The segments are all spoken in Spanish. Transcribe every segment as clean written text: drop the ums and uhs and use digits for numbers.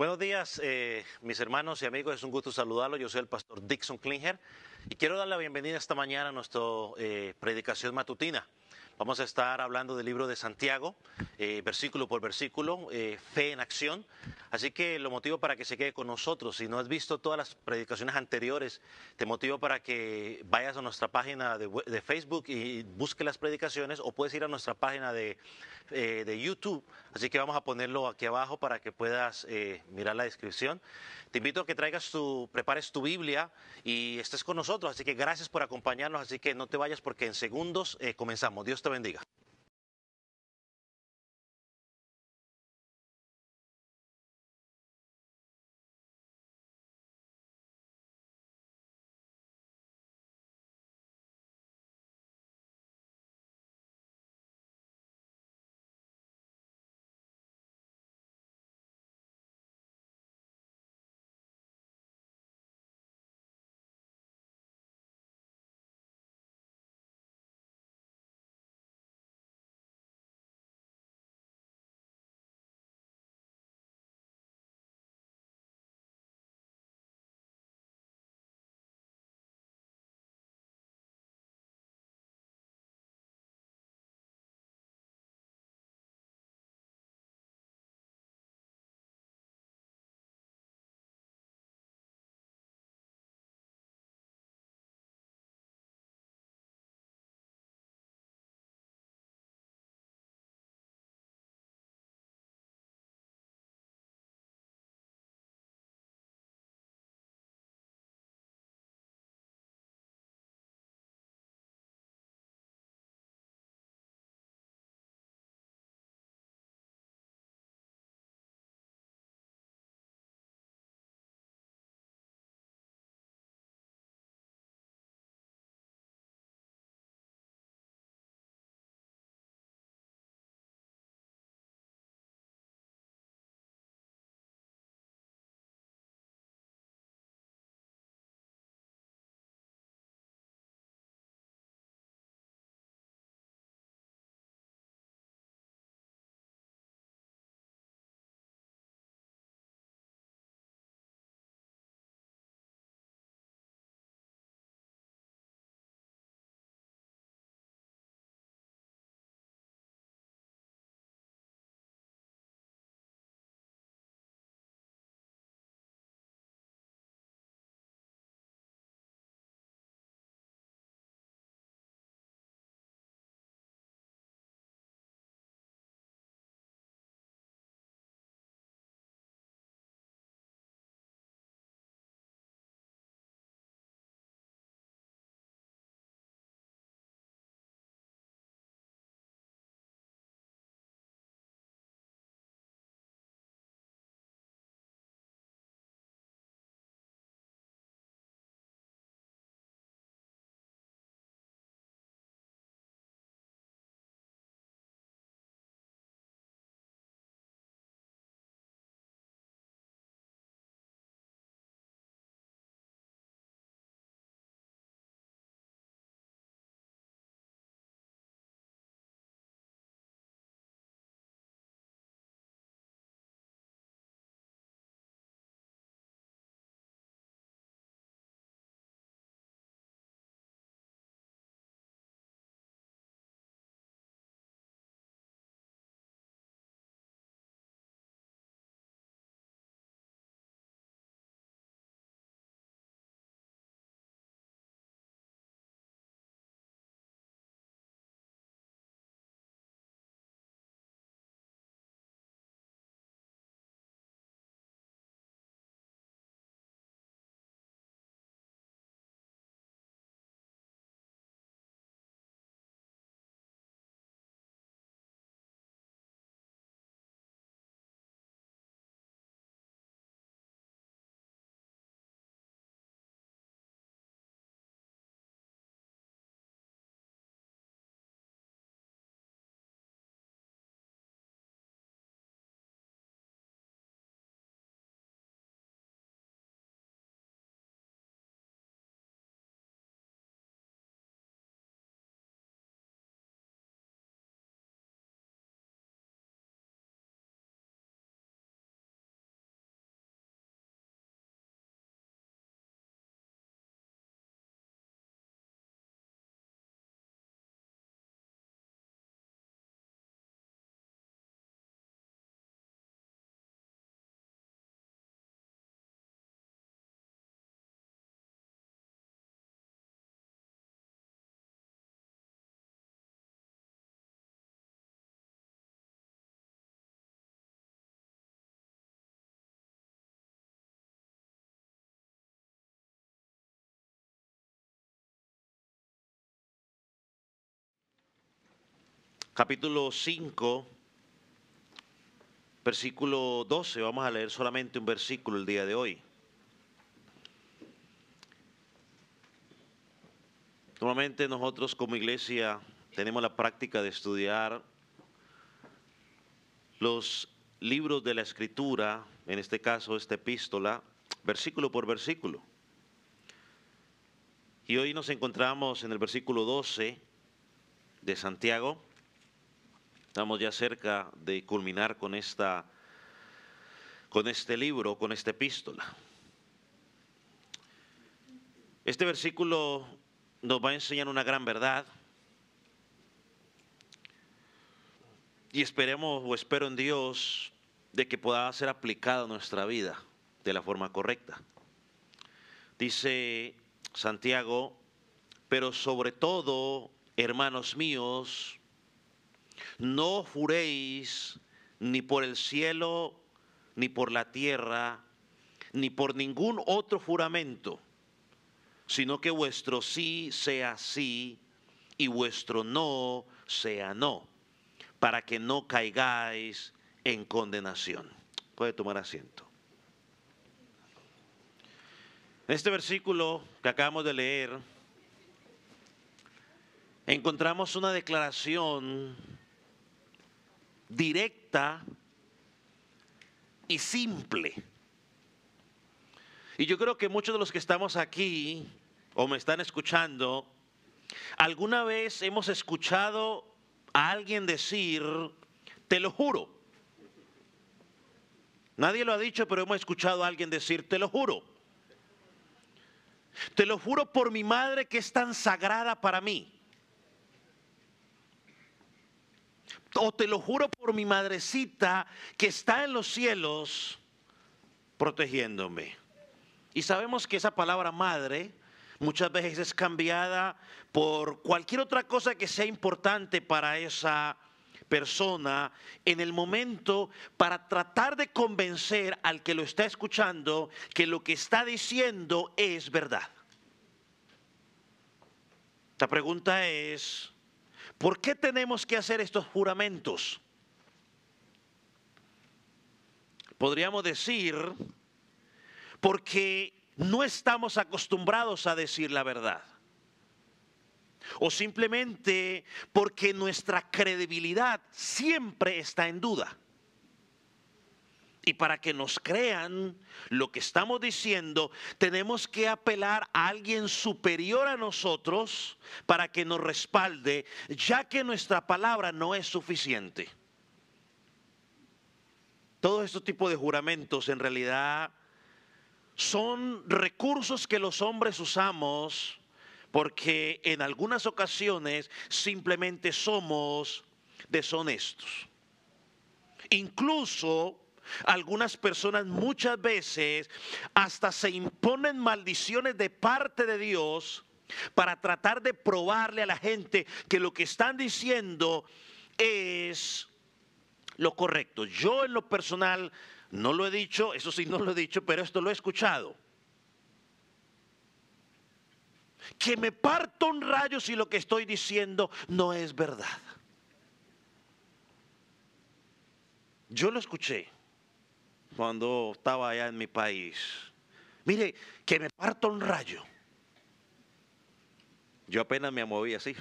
Buenos días, mis hermanos y amigos. Es un gusto saludarlos. Yo soy el pastor Dixon Klinger y quiero dar la bienvenida esta mañana a nuestra predicación matutina. Vamos a estar hablando del libro de Santiago, versículo por versículo, fe en acción. Así que lo motivo para que se quede con nosotros. Si no has visto todas las predicaciones anteriores, te motivo para que vayas a nuestra página de Facebook y busque las predicaciones, o puedes ir a nuestra página de YouTube. Así que vamos a ponerlo aquí abajo para que puedas mirar la descripción. Te invito a que prepares tu Biblia y estés con nosotros. Así que gracias por acompañarnos. Así que no te vayas porque en segundos comenzamos. Dios te bendiga. capítulo 5, versículo 12. Vamos a leer solamente un versículo el día de hoy. Normalmente nosotros como iglesia tenemos la práctica de estudiar los libros de la Escritura, en este caso esta epístola, versículo por versículo. Y hoy nos encontramos en el versículo 12 de Santiago. Estamos ya cerca de culminar con este libro, con esta epístola. Este versículo nos va a enseñar una gran verdad. Y esperemos o espero en Dios de que pueda ser aplicada a nuestra vida de la forma correcta. Dice Santiago, pero sobre todo, hermanos míos, no juréis ni por el cielo, ni por la tierra, ni por ningún otro juramento, sino que vuestro sí sea sí y vuestro no sea no, para que no caigáis en condenación. Puede tomar asiento. En este versículo que acabamos de leer, encontramos una declaración directa y simple. Y yo creo que muchos de los que estamos aquí o me están escuchando, alguna vez hemos escuchado a alguien decir, te lo juro. Nadie lo ha dicho, pero hemos escuchado a alguien decir, te lo juro. Te lo juro por mi madre que es tan sagrada para mí. O te lo juro por mi madrecita que está en los cielos protegiéndome. Y sabemos que esa palabra madre muchas veces es cambiada por cualquier otra cosa que sea importante para esa persona en el momento para tratar de convencer al que lo está escuchando que lo que está diciendo es verdad. La pregunta es, ¿por qué tenemos que hacer estos juramentos? Podríamos decir, porque no estamos acostumbrados a decir la verdad. O simplemente porque nuestra credibilidad siempre está en duda. Y para que nos crean lo que estamos diciendo, tenemos que apelar a alguien superior a nosotros para que nos respalde, ya que nuestra palabra no es suficiente. Todos estos tipos de juramentos en realidad son recursos que los hombres usamos porque en algunas ocasiones simplemente somos deshonestos. Incluso algunas personas muchas veces hasta se imponen maldiciones de parte de Dios para tratar de probarle a la gente que lo que están diciendo es lo correcto. Yo en lo personal no lo he dicho, eso sí no lo he dicho, pero esto lo he escuchado. Que me parto un rayo si lo que estoy diciendo no es verdad. Yo lo escuché cuando estaba allá en mi país. Mire, que me parto un rayo. Yo apenas me moví así,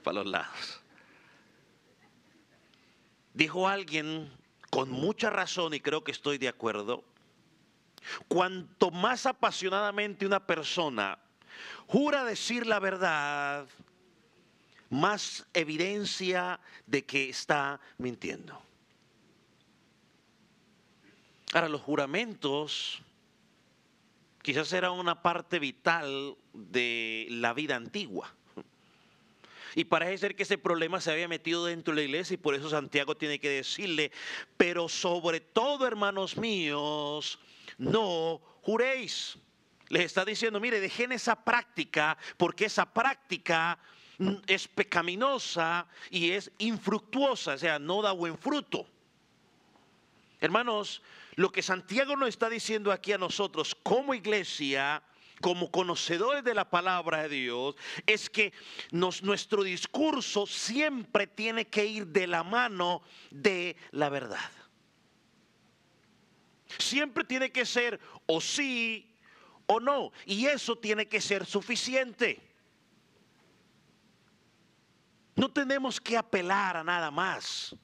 para los lados. Dijo alguien con mucha razón y creo que estoy de acuerdo. Cuanto más apasionadamente una persona jura decir la verdad, más evidencia de que está mintiendo. Ahora, los juramentos quizás eran una parte vital de la vida antigua. Y parece ser que ese problema se había metido dentro de la iglesia y por eso Santiago tiene que decirle, pero sobre todo, hermanos míos, no juréis. Les está diciendo, mire, dejen esa práctica porque esa práctica es pecaminosa y es infructuosa, o sea, no da buen fruto. Hermanos, lo que Santiago nos está diciendo aquí a nosotros como iglesia como conocedores de la palabra de Dios, es que nuestro discurso siempre tiene que ir de la mano de la verdad. Siempre tiene que ser o sí o no, y eso tiene que ser suficiente. No tenemos que apelar a nada más.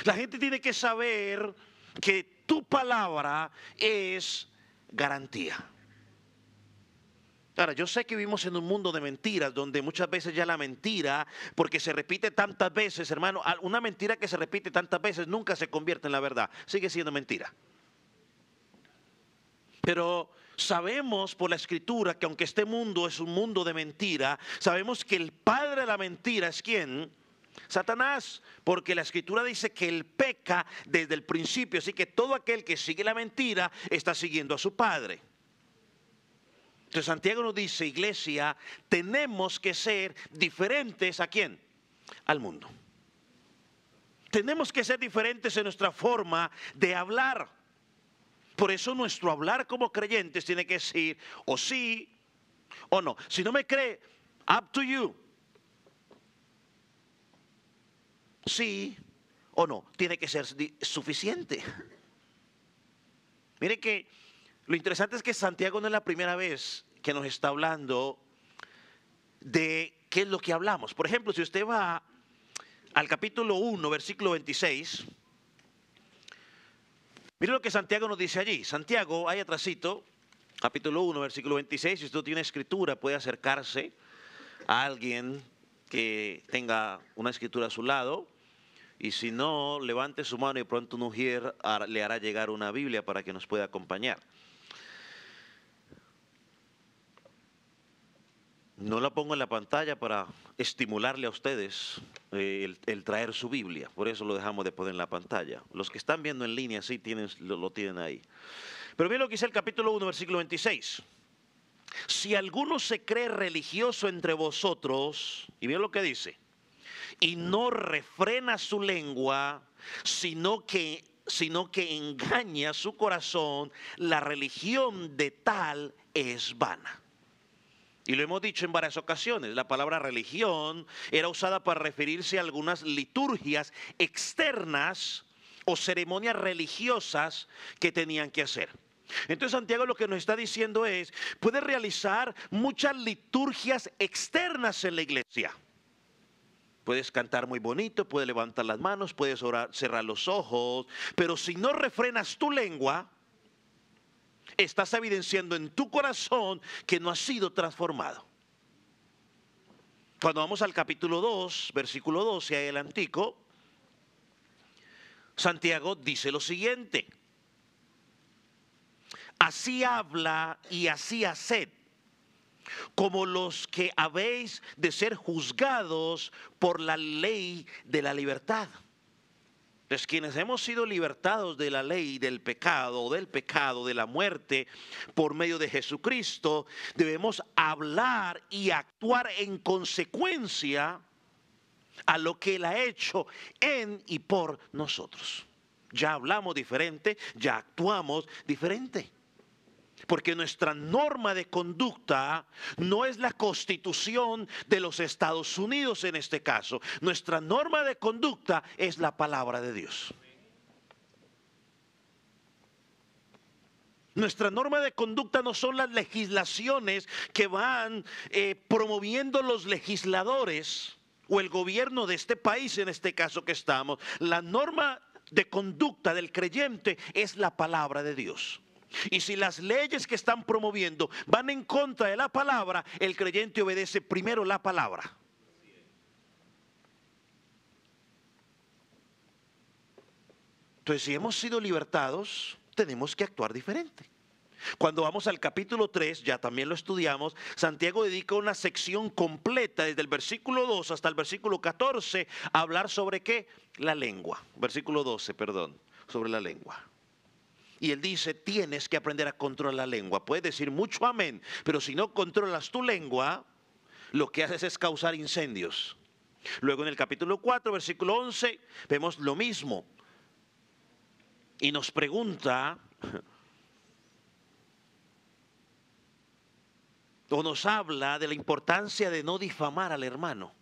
La gente tiene que saber que tu palabra es garantía. Ahora, yo sé que vivimos en un mundo de mentiras, donde muchas veces ya la mentira, porque se repite tantas veces, hermano, una mentira que se repite tantas veces nunca se convierte en la verdad, sigue siendo mentira. Pero sabemos por la Escritura que aunque este mundo es un mundo de mentira, sabemos que el padre de la mentira es ¿quién? Satanás, porque la Escritura dice que él peca desde el principio, así que todo aquel que sigue la mentira está siguiendo a su padre. Entonces Santiago nos dice, iglesia, tenemos que ser diferentes ¿a quién? Al mundo. Tenemos que ser diferentes en nuestra forma de hablar. Por eso nuestro hablar como creyentes tiene que decir o sí o no. Si no me cree, up to you. Sí o no, tiene que ser suficiente. Miren que lo interesante es que Santiago no es la primera vez que nos está hablando de qué es lo que hablamos. Por ejemplo, si usted va al capítulo 1, versículo 26, mire lo que Santiago nos dice allí. Santiago, ahí atrásito, capítulo 1, versículo 26, si usted tiene escritura puede acercarse a alguien que tenga una escritura a su lado. Y si no, levante su mano y pronto un ujier le hará llegar una Biblia para que nos pueda acompañar. No la pongo en la pantalla para estimularle a ustedes el traer su Biblia. Por eso lo dejamos de poner en la pantalla. Los que están viendo en línea sí lo tienen ahí. Pero miren lo que dice el capítulo 1, versículo 26. Si alguno se cree religioso entre vosotros, y miren lo que dice, y no refrena su lengua, sino que engaña su corazón, la religión de tal es vana. Y lo hemos dicho en varias ocasiones, la palabra religión era usada para referirse a algunas liturgias externas o ceremonias religiosas que tenían que hacer. Entonces Santiago lo que nos está diciendo es, puedes realizar muchas liturgias externas en la iglesia. Puedes cantar muy bonito, puedes levantar las manos, puedes orar, cerrar los ojos, pero si no refrenas tu lengua, estás evidenciando en tu corazón que no has sido transformado. Cuando vamos al capítulo 2, versículo 12, ahí el antico, Santiago dice lo siguiente: así habla y así haced, como los que habéis de ser juzgados por la ley de la libertad. Entonces, quienes hemos sido libertados de la ley del pecado, de la muerte, por medio de Jesucristo, debemos hablar y actuar en consecuencia a lo que Él ha hecho en y por nosotros. Ya hablamos diferente, ya actuamos diferente. Porque nuestra norma de conducta no es la Constitución de los Estados Unidos en este caso. Nuestra norma de conducta es la palabra de Dios. Nuestra norma de conducta no son las legislaciones que van promoviendo los legisladores o el gobierno de este país, en este caso que estamos. La norma de conducta del creyente es la palabra de Dios. Y si las leyes que están promoviendo van en contra de la palabra, el creyente obedece primero la palabra. Entonces, si hemos sido libertados, tenemos que actuar diferente. Cuando vamos al capítulo 3, ya también lo estudiamos, Santiago dedica una sección completa desde el versículo 2 hasta el versículo 14 a hablar sobre ¿qué? La lengua. Versículo 12, perdón, sobre la lengua. Y él dice, tienes que aprender a controlar la lengua. Puedes decir mucho amén, pero si no controlas tu lengua, lo que haces es causar incendios. Luego en el capítulo 4, versículo 11, vemos lo mismo. Y nos pregunta, o nos habla de la importancia de no difamar al hermano.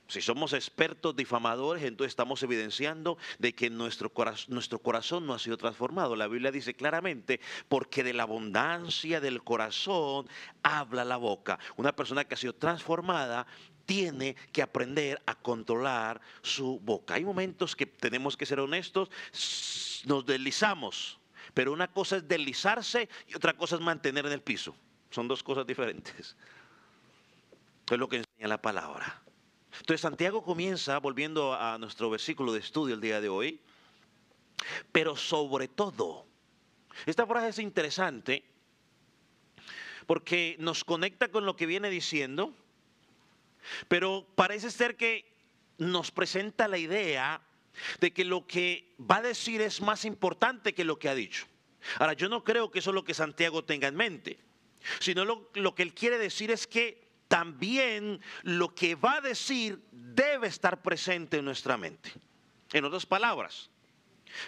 Si somos expertos difamadores, entonces estamos evidenciando de que nuestro corazón no ha sido transformado. La Biblia dice claramente, porque de la abundancia del corazón habla la boca. Una persona que ha sido transformada tiene que aprender a controlar su boca. Hay momentos que tenemos que ser honestos, nos deslizamos, pero una cosa es deslizarse y otra cosa es mantener en el piso. Son dos cosas diferentes. Es lo que enseña la palabra. Entonces Santiago comienza, volviendo a nuestro versículo de estudio el día de hoy, pero sobre todo, esta frase es interesante porque nos conecta con lo que viene diciendo, pero parece ser que nos presenta la idea de que lo que va a decir es más importante que lo que ha dicho. Ahora, yo no creo que eso es lo que Santiago tenga en mente, sino lo que él quiere decir es que también lo que va a decir debe estar presente en nuestra mente. En otras palabras,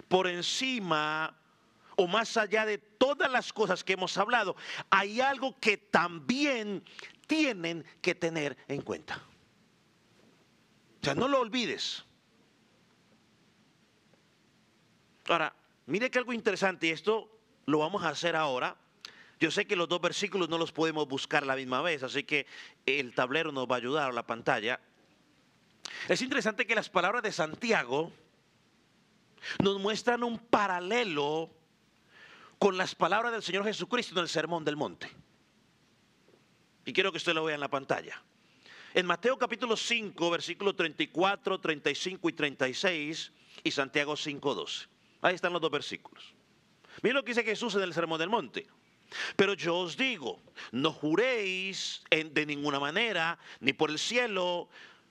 por encima o más allá de todas las cosas que hemos hablado, hay algo que también tienen que tener en cuenta. O sea, no lo olvides. Ahora, mire que algo interesante, y esto lo vamos a hacer ahora. Yo sé que los dos versículos no los podemos buscar a la misma vez, así que el tablero nos va a ayudar a la pantalla. Es interesante que las palabras de Santiago nos muestran un paralelo con las palabras del Señor Jesucristo en el Sermón del Monte. Y quiero que usted lo vea en la pantalla. En Mateo capítulo 5, versículos 34, 35 y 36 y Santiago 5:12. Ahí están los dos versículos. Miren lo que dice Jesús en el Sermón del Monte. Pero yo os digo, no juréis de ninguna manera, ni por el cielo,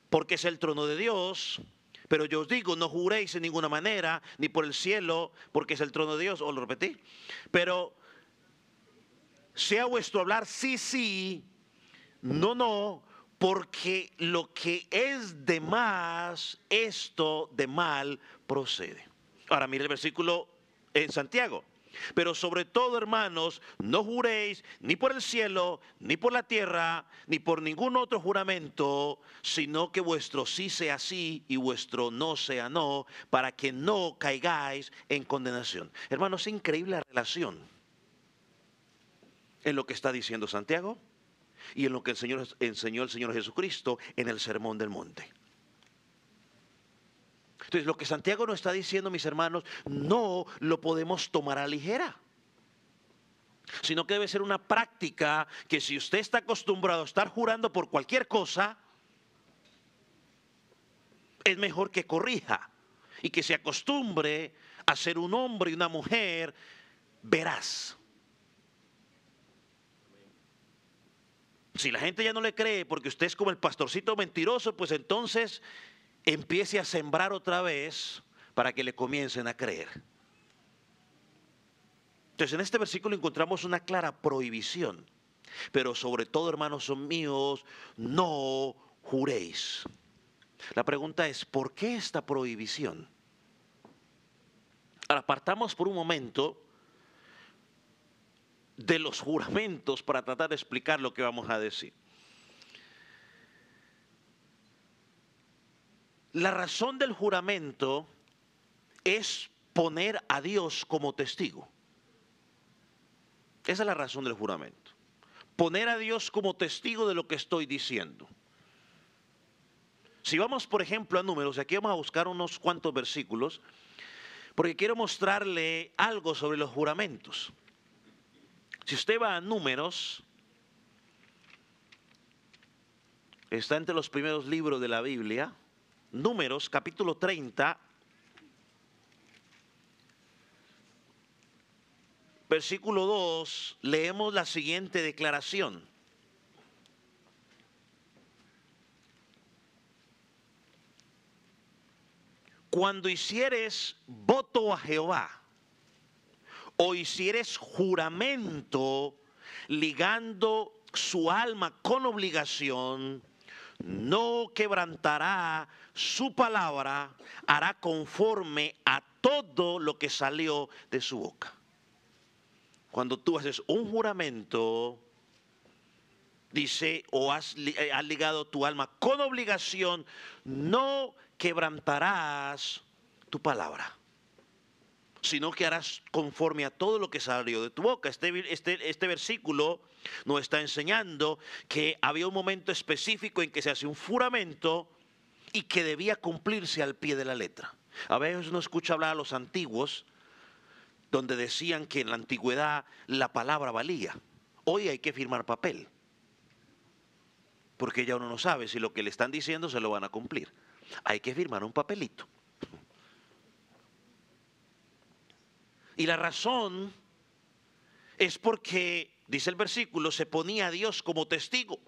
porque es el trono de Dios. Pero yo os digo, no juréis en ninguna manera, ni por el cielo, porque es el trono de Dios. ¿O lo repetí? Pero sea vuestro hablar sí, sí, no, no, porque lo que es de más, esto de mal procede. Ahora mire el versículo en Santiago. Pero sobre todo, hermanos, no juréis ni por el cielo, ni por la tierra, ni por ningún otro juramento, sino que vuestro sí sea sí y vuestro no sea no, para que no caigáis en condenación. Hermanos, es increíble la relación en lo que está diciendo Santiago y en lo que enseñó el Señor Jesucristo en el Sermón del Monte. Entonces, lo que Santiago nos está diciendo, mis hermanos, no lo podemos tomar a la ligera, sino que debe ser una práctica que si usted está acostumbrado a estar jurando por cualquier cosa, es mejor que corrija y que se acostumbre a ser un hombre y una mujer veraz. Si la gente ya no le cree porque usted es como el pastorcito mentiroso, pues entonces empiece a sembrar otra vez para que le comiencen a creer. Entonces en este versículo encontramos una clara prohibición. Pero sobre todo, hermanos son míos, no juréis. La pregunta es, ¿por qué esta prohibición? Ahora partamos por un momento de los juramentos para tratar de explicar lo que vamos a decir. La razón del juramento es poner a Dios como testigo. Esa es la razón del juramento. Poner a Dios como testigo de lo que estoy diciendo. Si vamos, por ejemplo, a Números, aquí vamos a buscar unos cuantos versículos, porque quiero mostrarle algo sobre los juramentos. Si usted va a Números, está entre los primeros libros de la Biblia. Números, capítulo 30, versículo 2, leemos la siguiente declaración. Cuando hicieres voto a Jehová, o hicieres juramento ligando su alma con obligación, no quebrantará su palabra, hará conforme a todo lo que salió de su boca. cuando tú haces un juramento, dice, o has ligado tu alma con obligación, no quebrantarás tu palabra, sino que harás conforme a todo lo que salió de tu boca. Este versículo nos está enseñando que había un momento específico en que se hace un juramento y que debía cumplirse al pie de la letra. A veces uno escucha hablar a los antiguos, donde decían que en la antigüedad la palabra valía. Hoy hay que firmar papel, porque ya uno no sabe si lo que le están diciendo se lo van a cumplir. Hay que firmar un papelito. Y la razón es porque, dice el versículo, se ponía a Dios como testigo.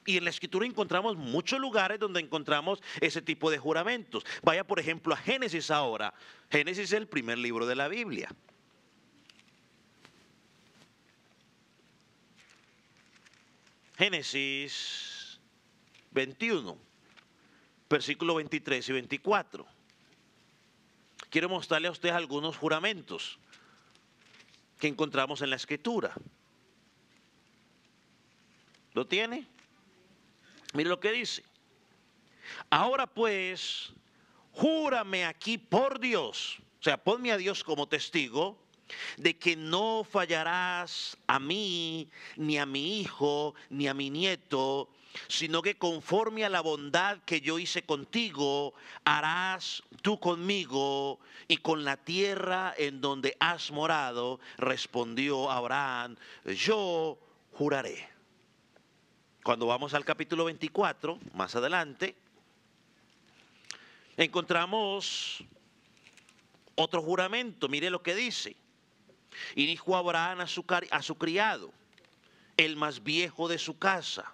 Y en la Escritura encontramos muchos lugares donde encontramos ese tipo de juramentos. Vaya, por ejemplo, a Génesis ahora. Génesis es el primer libro de la Biblia. Génesis 21, versículos 23 y 24. Quiero mostrarle a ustedes algunos juramentos que encontramos en la Escritura. ¿Lo tiene? Mire lo que dice. Ahora pues, júrame aquí por Dios, o sea, ponme a Dios como testigo, de que no fallarás a mí, ni a mi hijo, ni a mi nieto, sino que conforme a la bondad que yo hice contigo, harás tú conmigo y con la tierra en donde has morado. Respondió Abraham, yo juraré. Cuando vamos al capítulo 24, más adelante, encontramos otro juramento. Mire lo que dice. Y dijo Abraham a su criado, el más viejo de su casa,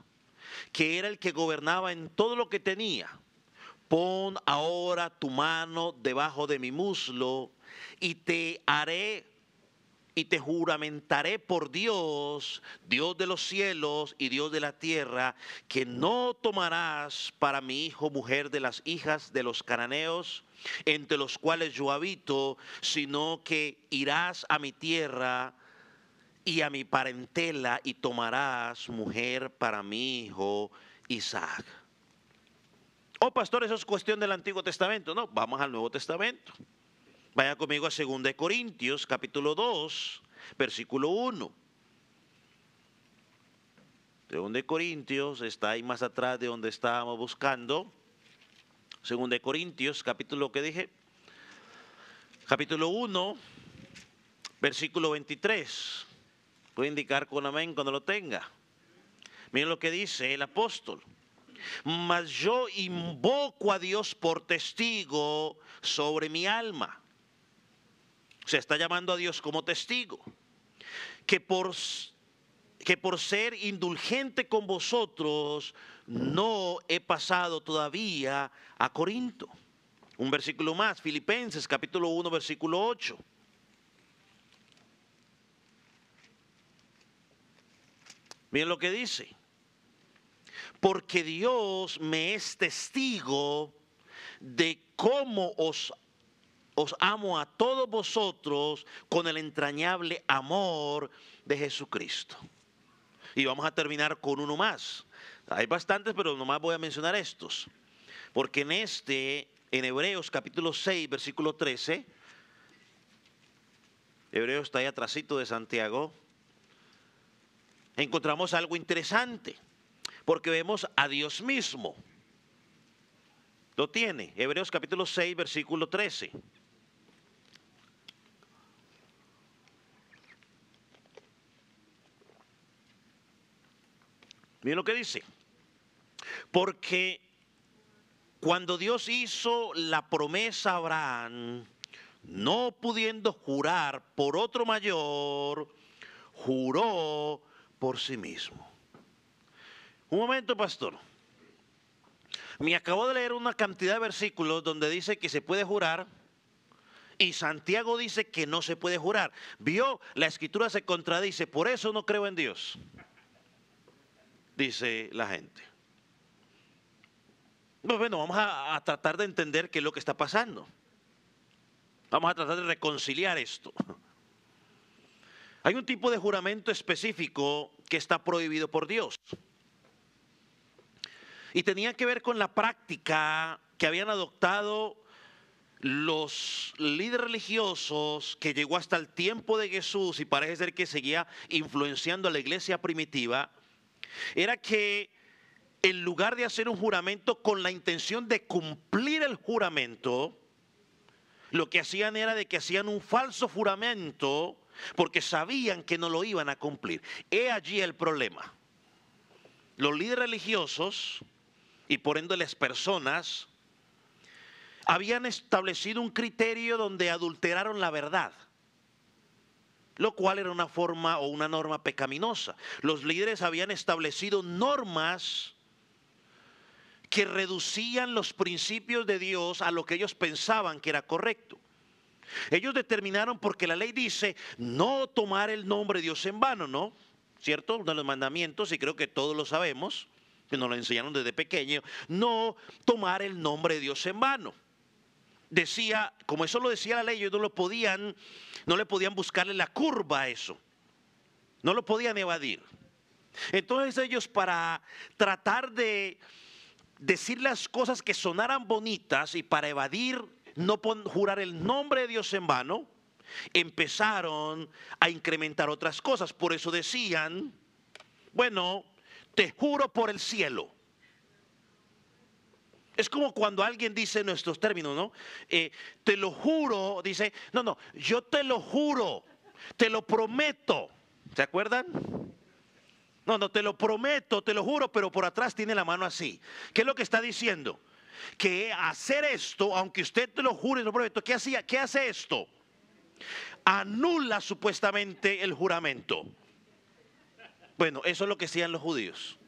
que era el que gobernaba en todo lo que tenía: pon ahora tu mano debajo de mi muslo y te haré y te juramentaré por Dios, Dios de los cielos y Dios de la tierra, que no tomarás para mi hijo mujer de las hijas de los cananeos, entre los cuales yo habito, sino que irás a mi tierra y a mi parentela y tomarás mujer para mi hijo Isaac. Oh, pastor, eso es cuestión del Antiguo Testamento. No, vamos al Nuevo Testamento. Vaya conmigo a 2 Corintios, capítulo 2, versículo 1. 2 Corintios está ahí más atrás de donde estábamos buscando. 2 Corintios, capítulo, ¿qué dije? Capítulo 1, versículo 23. Puede indicar con amén cuando lo tenga. Miren lo que dice el apóstol. Mas yo invoco a Dios por testigo sobre mi alma. Se está llamando a Dios como testigo, que por ser indulgente con vosotros, no he pasado todavía a Corinto. Un versículo más, Filipenses capítulo 1, versículo 8. Miren lo que dice. Porque Dios me es testigo de cómo os amo a todos vosotros con el entrañable amor de Jesucristo. Y vamos a terminar con uno más. Hay bastantes, pero nomás voy a mencionar estos. Porque en Hebreos capítulo 6, versículo 13, Hebreos está ahí atrásito de Santiago, encontramos algo interesante. Porque vemos a Dios mismo. Lo tiene. Hebreos capítulo 6, versículo 13. Miren lo que dice. Porque cuando Dios hizo la promesa a Abraham, no pudiendo jurar por otro mayor, juró por sí mismo. Un momento, pastor. Me acabo de leer una cantidad de versículos donde dice que se puede jurar y Santiago dice que no se puede jurar. ¿Vio? La escritura se contradice, por eso no creo en Dios, dice la gente. Pues bueno, vamos a tratar de entender qué es lo que está pasando. Vamos a tratar de reconciliar esto. Hay un tipo de juramento específico que está prohibido por Dios. Y tenía que ver con la práctica que habían adoptado los líderes religiosos, que llegó hasta el tiempo de Jesús y parece ser que seguía influenciando a la iglesia primitiva. Era que en lugar de hacer un juramento con la intención de cumplir el juramento, lo que hacían era de que hacían un falso juramento porque sabían que no lo iban a cumplir. He allí el problema. Los líderes religiosos y por ende las personas habían establecido un criterio donde adulteraron la verdad, lo cual era una forma o una norma pecaminosa. Los líderes habían establecido normas que reducían los principios de Dios a lo que ellos pensaban que era correcto. Ellos determinaron, porque la ley dice no tomar el nombre de Dios en vano, ¿no? ¿Cierto? Uno de los mandamientos, y creo que todos lo sabemos, que nos lo enseñaron desde pequeño, no tomar el nombre de Dios en vano. Decía, como eso lo decía la ley, ellos no le podían buscarle la curva a eso. No lo podían evadir. Entonces ellos, para tratar de decir las cosas que sonaran bonitas y para evadir, no jurar el nombre de Dios en vano, empezaron a incrementar otras cosas. Por eso decían, bueno, te juro por el cielo. Es como cuando alguien dice nuestros términos, ¿no? Te lo juro, dice, no, yo te lo juro, te lo prometo. ¿Se acuerdan? No, te lo prometo, te lo juro, pero por atrás tiene la mano así. ¿Qué es lo que está diciendo? Que hacer esto, aunque usted te lo jure y lo prometo, ¿qué hace esto? Anula supuestamente el juramento. Bueno, eso es lo que hacían los judíos.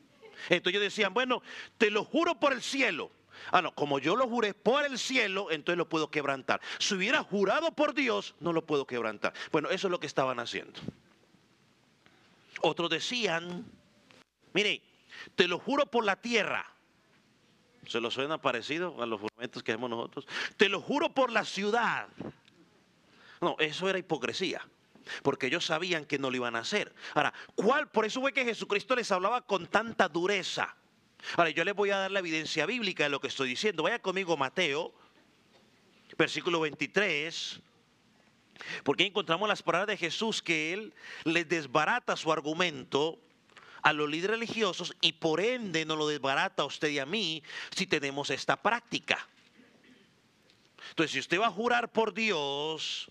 Entonces ellos decían, bueno, te lo juro por el cielo. No, como yo lo juré por el cielo, entonces lo puedo quebrantar. Si hubiera jurado por Dios, no lo puedo quebrantar. Bueno, eso es lo que estaban haciendo. Otros decían, mire, te lo juro por la tierra. ¿Se lo suena parecido a los juramentos que hacemos nosotros? Te lo juro por la ciudad. No, eso era hipocresía, porque ellos sabían que no lo iban a hacer. Ahora, por eso fue que Jesucristo les hablaba con tanta dureza. Ahora, yo les voy a dar la evidencia bíblica de lo que estoy diciendo. Vaya conmigo, Mateo, versículo 23. Porque encontramos las palabras de Jesús, que Él les desbarata su argumento a los líderes religiosos y por ende nos lo desbarata a usted y a mí si tenemos esta práctica. Entonces, si usted va a jurar por Dios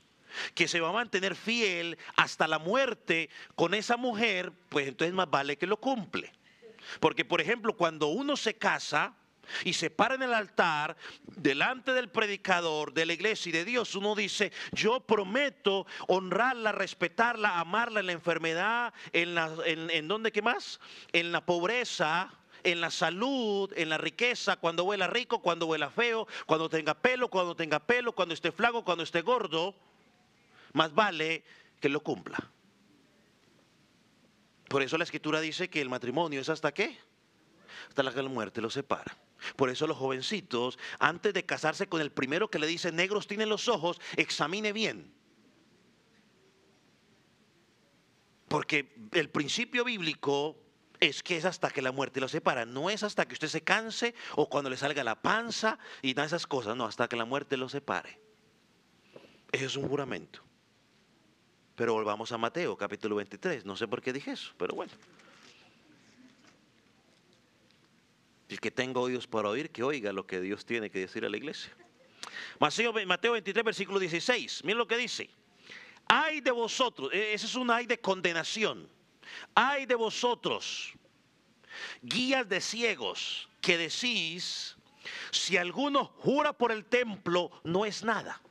que se va a mantener fiel hasta la muerte con esa mujer, pues entonces más vale que lo cumple. Porque, por ejemplo, cuando uno se casa y se para en el altar delante del predicador, de la iglesia y de Dios, uno dice, yo prometo honrarla, respetarla, amarla en la enfermedad, ¿en dónde qué más? En la pobreza, en la salud, en la riqueza, cuando huela rico, cuando huela feo, cuando tenga pelo, cuando esté flaco, cuando esté gordo. Más vale que lo cumpla. Por eso la Escritura dice que el matrimonio es ¿hasta qué? Hasta la muerte lo separa. Por eso los jovencitos, antes de casarse con el primero que le dice negros tienen los ojos, examine bien. Porque el principio bíblico es que es hasta que la muerte lo separa. No es hasta que usted se canse o cuando le salga la panza y todas esas cosas. No, hasta que la muerte lo separe. Eso es un juramento. Pero volvamos a Mateo, capítulo 23. No sé por qué dije eso, pero bueno. El que tenga oídos para oír, que oiga lo que Dios tiene que decir a la iglesia. Mateo 23, versículo 16. Miren lo que dice. Ay de vosotros, ese es un ay de condenación. Ay de vosotros, guías de ciegos, que decís, si alguno jura por el templo, no es nada.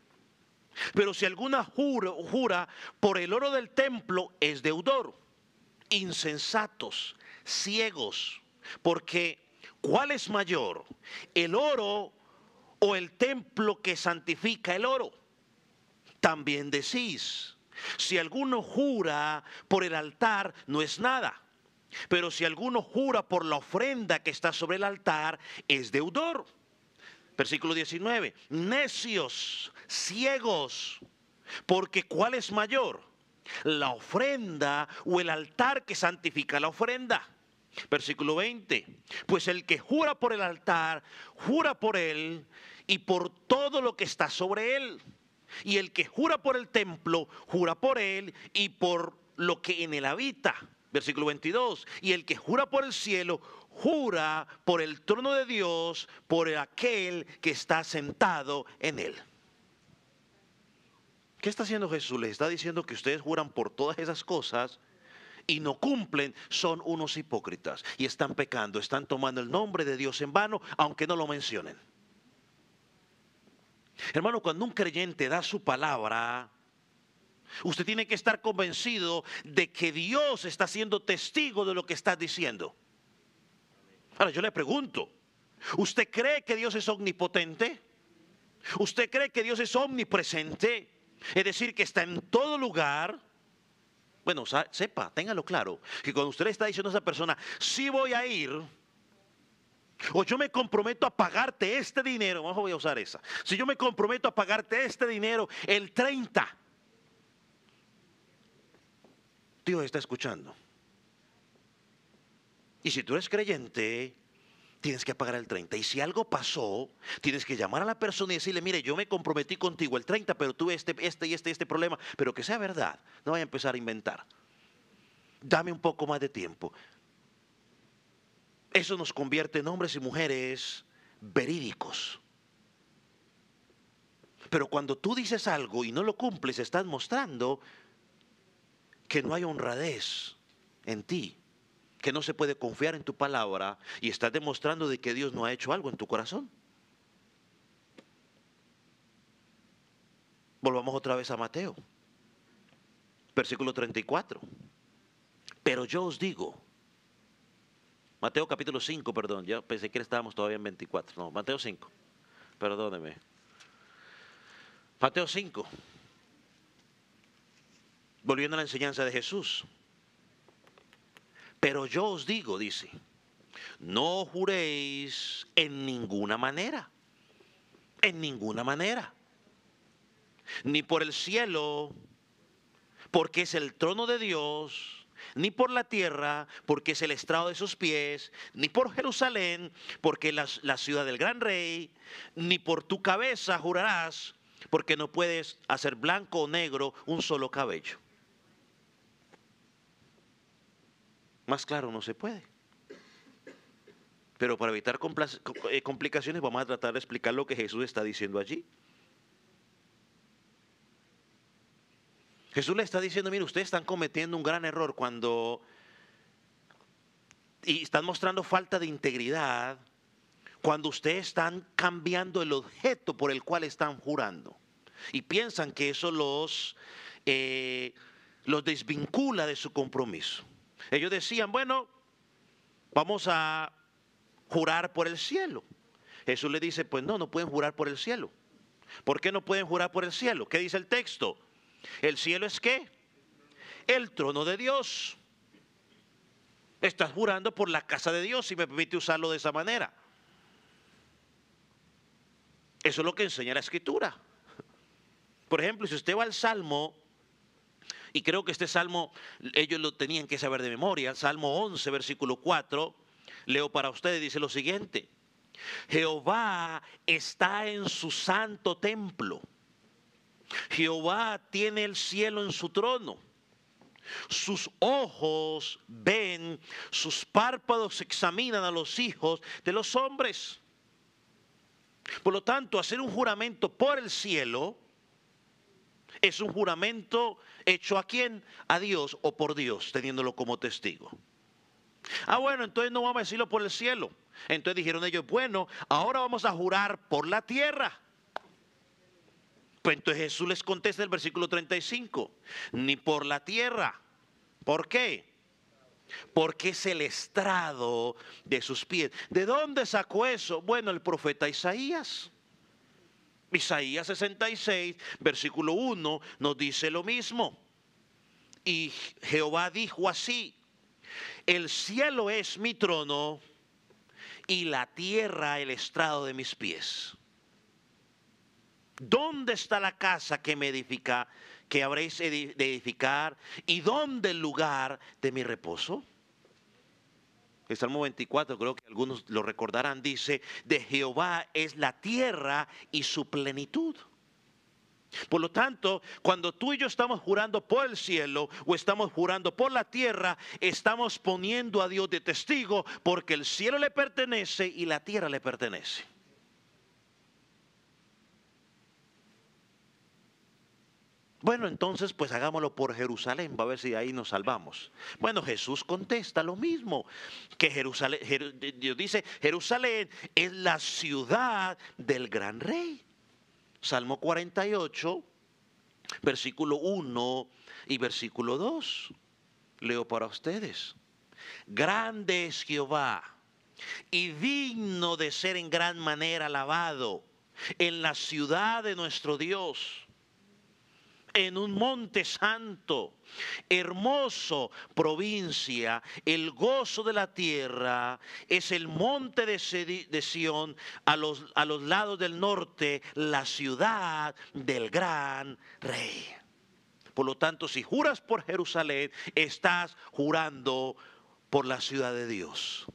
Pero si alguna jura por el oro del templo, es deudor. Insensatos, ciegos, porque ¿cuál es mayor? ¿El oro o el templo que santifica el oro? También decís, si alguno jura por el altar, no es nada. Pero si alguno jura por la ofrenda que está sobre el altar, es deudor. Versículo 19, necios, ciegos, porque ¿cuál es mayor? la ofrenda o el altar que santifica la ofrenda. Versículo 20. Pues el que jura por el altar, jura por él y por todo lo que está sobre él. Y el que jura por el templo, jura por él y por lo que en él habita. Versículo 22. Y el que jura por el cielo, jura por el trono de Dios, por aquel que está sentado en él. ¿Qué está haciendo Jesús? Les está diciendo que ustedes juran por todas esas cosas y no cumplen, son unos hipócritas y están pecando, están tomando el nombre de Dios en vano, aunque no lo mencionen. Hermano, cuando un creyente da su palabra, usted tiene que estar convencido de que Dios está siendo testigo de lo que está diciendo. Ahora yo le pregunto, ¿usted cree que Dios es omnipotente? ¿Usted cree que Dios es omnipresente? Es decir, que está en todo lugar. Bueno, sepa, téngalo claro, que cuando usted le está diciendo a esa persona, sí voy a ir, o yo me comprometo a pagarte este dinero, mejor voy a usar esa. Si yo me comprometo a pagarte este dinero el 30, Dios está escuchando. Y si tú eres creyente, tienes que pagar el 30. Y si algo pasó, tienes que llamar a la persona y decirle, mire, yo me comprometí contigo el 30, pero tuve este problema. Pero que sea verdad, no vaya a empezar a inventar. Dame un poco más de tiempo. Eso nos convierte en hombres y mujeres verídicos. Pero cuando tú dices algo y no lo cumples, estás mostrando que no hay honradez en ti, que no se puede confiar en tu palabra y estás demostrando de que Dios no ha hecho algo en tu corazón. Volvamos otra vez a Mateo, versículo 34. Pero yo os digo, Mateo capítulo 5, perdón, ya pensé que estábamos todavía en 24, no, Mateo 5, perdóneme. Mateo 5, volviendo a la enseñanza de Jesús. Pero yo os digo, dice, no juréis en ninguna manera, ni por el cielo, porque es el trono de Dios, ni por la tierra, porque es el estrado de sus pies, ni por Jerusalén, porque es la ciudad del gran rey, ni por tu cabeza jurarás, porque no puedes hacer blanco o negro un solo cabello. Más claro no se puede. Pero para evitar complicaciones vamos a tratar de explicar lo que Jesús está diciendo allí. Jesús le está diciendo, mire, ustedes están cometiendo un gran error y están mostrando falta de integridad cuando ustedes están cambiando el objeto por el cual están jurando. Y piensan que eso los desvincula de su compromiso. Ellos decían, bueno, vamos a jurar por el cielo. Jesús le dice, pues no pueden jurar por el cielo. ¿Por qué no pueden jurar por el cielo? ¿Qué dice el texto? ¿El cielo es qué? El trono de Dios. Estás jurando por la casa de Dios, si me permite usarlo de esa manera. Eso es lo que enseña la Escritura. Por ejemplo, si usted va al Salmo, y creo que este Salmo ellos lo tenían que saber de memoria, Salmo 11, versículo 4, leo para ustedes, dice lo siguiente: Jehová está en su santo templo. Jehová tiene el cielo en su trono. Sus ojos ven, sus párpados examinan a los hijos de los hombres. Por lo tanto, hacer un juramento por el cielo es un juramento hecho ¿a quién? A Dios o por Dios, teniéndolo como testigo. Bueno, entonces no vamos a decirlo por el cielo. Entonces dijeron ellos, bueno, ahora vamos a jurar por la tierra. Pues entonces Jesús les contesta el versículo 35, ni por la tierra. ¿Por qué? Porque es el estrado de sus pies. ¿De dónde sacó eso? Bueno, el profeta Isaías. Isaías 66, versículo 1, nos dice lo mismo. Y Jehová dijo así: el cielo es mi trono y la tierra el estrado de mis pies. ¿Dónde está la casa que que habréis de edificar? ¿Y dónde el lugar de mi reposo? El Salmo 24, creo que algunos lo recordarán, dice, de Jehová es la tierra y su plenitud. Por lo tanto, cuando tú y yo estamos jurando por el cielo o estamos jurando por la tierra, estamos poniendo a Dios de testigo porque el cielo le pertenece y la tierra le pertenece. Bueno, entonces pues hagámoslo por Jerusalén, va a ver si ahí nos salvamos. Bueno, Jesús contesta lo mismo, que Jerusalén, Dios dice, Jerusalén es la ciudad del gran rey. Salmo 48, versículo 1 y versículo 2. Leo para ustedes. Grande es Jehová y digno de ser en gran manera alabado en la ciudad de nuestro Dios, en un monte santo, hermoso provincia, el gozo de la tierra, es el monte de Sión, a los lados del norte, la ciudad del gran rey. Por lo tanto, si juras por Jerusalén, estás jurando por la ciudad de Dios.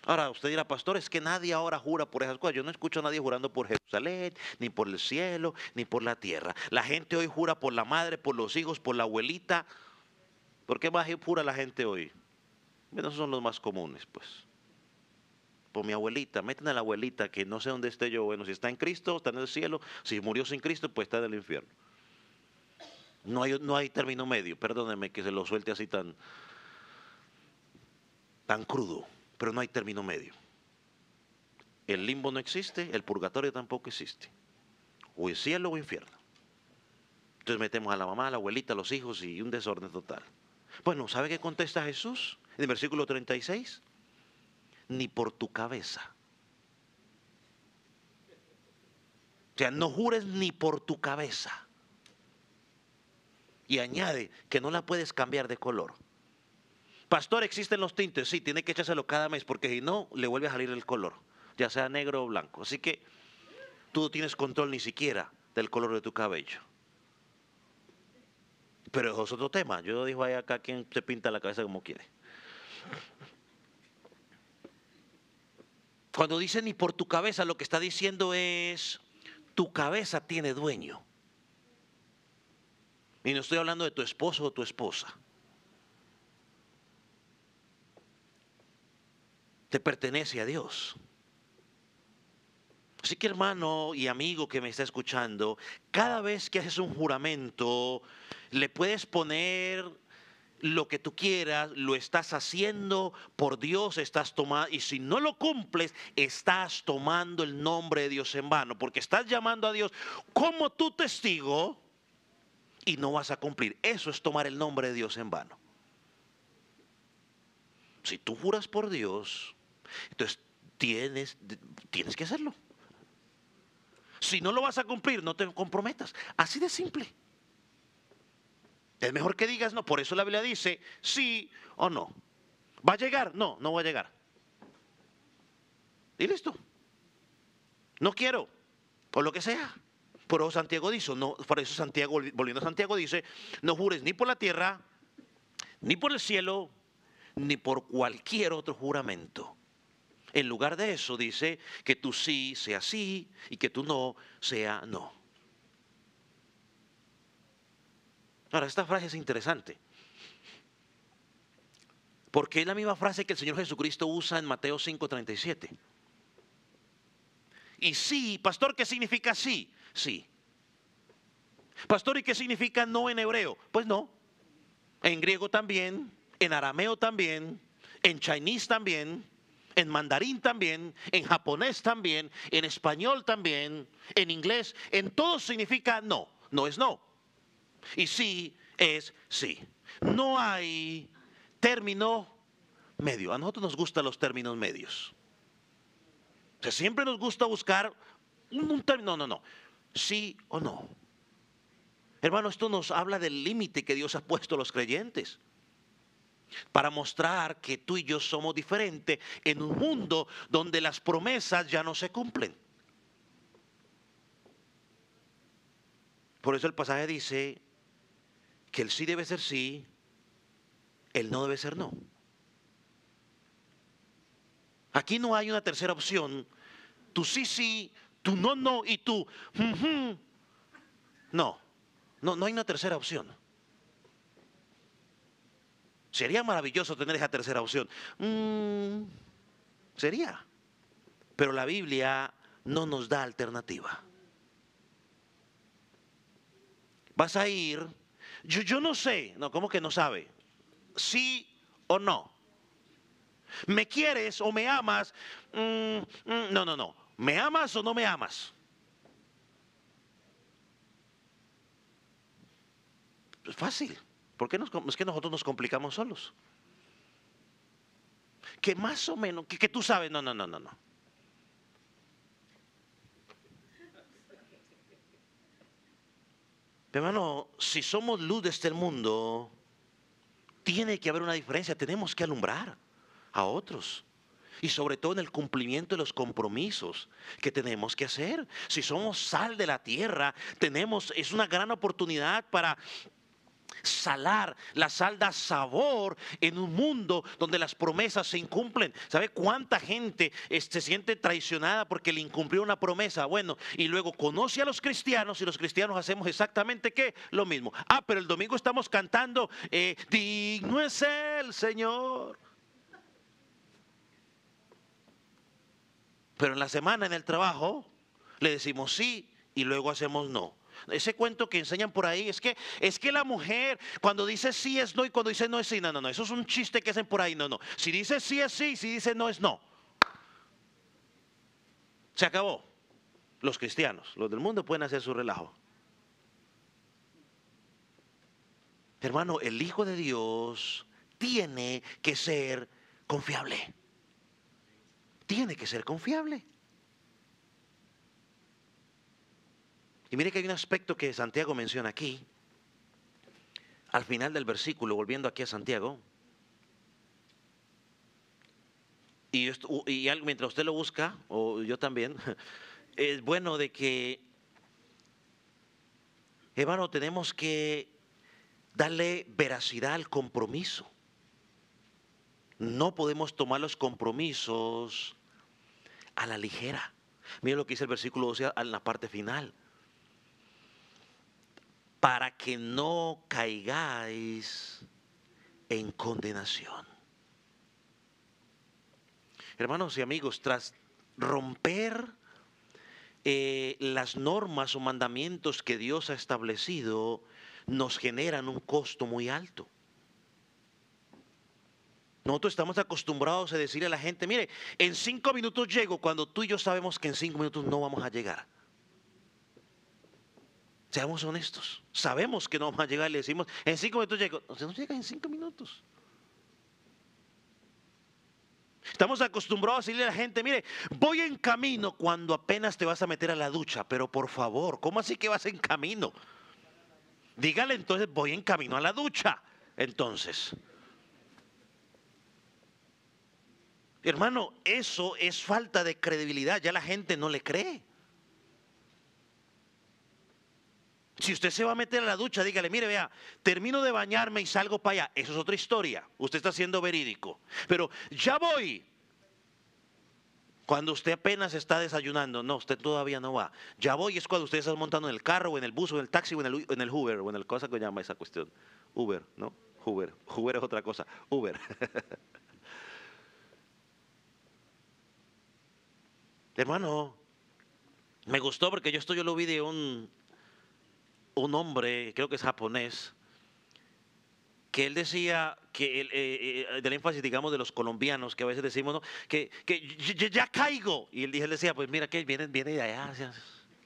Ahora, usted dirá, pastor, es que nadie ahora jura por esas cosas. Yo no escucho a nadie jurando por Jerusalén, ni por el cielo, ni por la tierra. La gente hoy jura por la madre, por los hijos, por la abuelita. ¿Por qué más jura la gente hoy? Bueno, esos son los más comunes, pues. Por mi abuelita, meten a la abuelita, que no sé dónde esté yo. Bueno, si está en Cristo, está en el cielo. Si murió sin Cristo, pues está en el infierno. No hay término medio. Perdónenme que se lo suelte así tan crudo. Pero no hay término medio. El limbo no existe, el purgatorio tampoco existe. O el cielo o infierno. Entonces metemos a la mamá, a la abuelita, a los hijos y un desorden total. Bueno, ¿sabe qué contesta Jesús? En el versículo 36. Ni por tu cabeza. O sea, no jures ni por tu cabeza. Y añade que no la puedes cambiar de color. Pastor, ¿existen los tintes? Sí, tiene que echárselo cada mes porque si no, le vuelve a salir el color, ya sea negro o blanco. Así que tú no tienes control ni siquiera del color de tu cabello. Pero eso es otro tema. Yo digo ahí acá quien se pinta la cabeza como quiere. Cuando dice ni por tu cabeza, lo que está diciendo es, tu cabeza tiene dueño. Y no estoy hablando de tu esposo o tu esposa. Te pertenece a Dios. Así que hermano y amigo que me está escuchando, cada vez que haces un juramento, le puedes poner lo que tú quieras, lo estás haciendo por Dios, estás tomando, y si no lo cumples, estás tomando el nombre de Dios en vano, porque estás llamando a Dios como tu testigo y no vas a cumplir. Eso es tomar el nombre de Dios en vano. Si tú juras por Dios, entonces tienes que hacerlo. Si no lo vas a cumplir, no te comprometas. Así de simple. Es mejor que digas no. Por eso la Biblia dice sí o no. ¿Va a llegar? No, no va a llegar. Y listo. No quiero. O lo que sea. Por eso Santiago dice, no, por eso Santiago, volviendo a Santiago, dice, no jures ni por la tierra, ni por el cielo, ni por cualquier otro juramento. En lugar de eso dice que tu sí sea sí y que tu no sea no. Ahora, esta frase es interesante. Porque es la misma frase que el Señor Jesucristo usa en Mateo 5:37. Y sí, pastor, ¿qué significa sí? Sí. Pastor, ¿y qué significa no en hebreo? Pues no. En griego también, en arameo también, en chinés también, en mandarín también, en japonés también, en español también, en inglés, en todo significa no. No es no. Y sí es sí. No hay término medio. A nosotros nos gustan los términos medios. O sea, siempre nos gusta buscar un término. No. Sí o no. Hermano, esto nos habla del límite que Dios ha puesto a los creyentes para mostrar que tú y yo somos diferentes en un mundo donde las promesas ya no se cumplen. Por eso el pasaje dice que el sí debe ser sí, el no debe ser no. Aquí no hay una tercera opción. Tú sí, sí, tú no, no y tú. No, no hay una tercera opción. Sería maravilloso tener esa tercera opción. Sería. Pero la Biblia no nos da alternativa. Vas a ir, yo no sé, no, ¿cómo que no sabe? Sí o no. ¿Me quieres o me amas? No. ¿Me amas o no me amas? Es fácil. ¿Por qué es que nosotros nos complicamos solos? Que más o menos, que tú sabes, no. Hermano, si somos luz de este mundo, tiene que haber una diferencia. Tenemos que alumbrar a otros. Y sobre todo en el cumplimiento de los compromisos que tenemos que hacer. Si somos sal de la tierra, es una gran oportunidad para salar. La sal da sabor en un mundo donde las promesas se incumplen. ¿Sabe cuánta gente se siente traicionada porque le incumplió una promesa? Bueno, y luego conoce a los cristianos y los cristianos hacemos exactamente ¿qué? Lo mismo. Pero el domingo estamos cantando, digno es el Señor. Pero en la semana en el trabajo le decimos sí y luego hacemos no. Ese cuento que enseñan por ahí es que la mujer cuando dice sí es no y cuando dice no es sí. No. Eso es un chiste que hacen por ahí. No. Si dice sí es sí, si dice no es no. Se acabó. Los cristianos, los del mundo pueden hacer su relajo. Hermano, el Hijo de Dios tiene que ser confiable. Tiene que ser confiable. Y mire que hay un aspecto que Santiago menciona aquí, al final del versículo, volviendo aquí a Santiago. Y mientras usted lo busca, o yo también, es bueno de que, hermano, tenemos que darle veracidad al compromiso. No podemos tomar los compromisos a la ligera. Mire lo que dice el versículo 12 en la parte final. Para que no caigáis en condenación. Hermanos y amigos, tras romper las normas o mandamientos que Dios ha establecido, nos generan un costo muy alto. Nosotros estamos acostumbrados a decirle a la gente, mire, en 5 minutos llego, cuando tú y yo sabemos que en 5 minutos no vamos a llegar. Seamos honestos, sabemos que no vamos a llegar y le decimos, en 5 minutos llego, no se nos llega en 5 minutos. Estamos acostumbrados a decirle a la gente, mire, voy en camino cuando apenas te vas a meter a la ducha, pero por favor, ¿cómo así que vas en camino? Dígale entonces, voy en camino a la ducha. Entonces, hermano, eso es falta de credibilidad, ya la gente no le cree. Si usted se va a meter a la ducha, dígale, mire, vea, termino de bañarme y salgo para allá. Eso es otra historia. Usted está siendo verídico. Pero ya voy. Cuando usted apenas está desayunando, no, usted todavía no va. Ya voy es cuando usted está montando en el carro, o en el bus, o en el taxi, o en el Uber, o en el cosa que llama esa cuestión. Uber, ¿no? Uber. Uber es otra cosa. Uber. Hermano, me gustó porque yo lo vi de un hombre, creo que es japonés, que él decía que del énfasis, digamos, de los colombianos, que a veces decimos, ¿no? que ya caigo. Y él decía, pues mira, que viene de allá.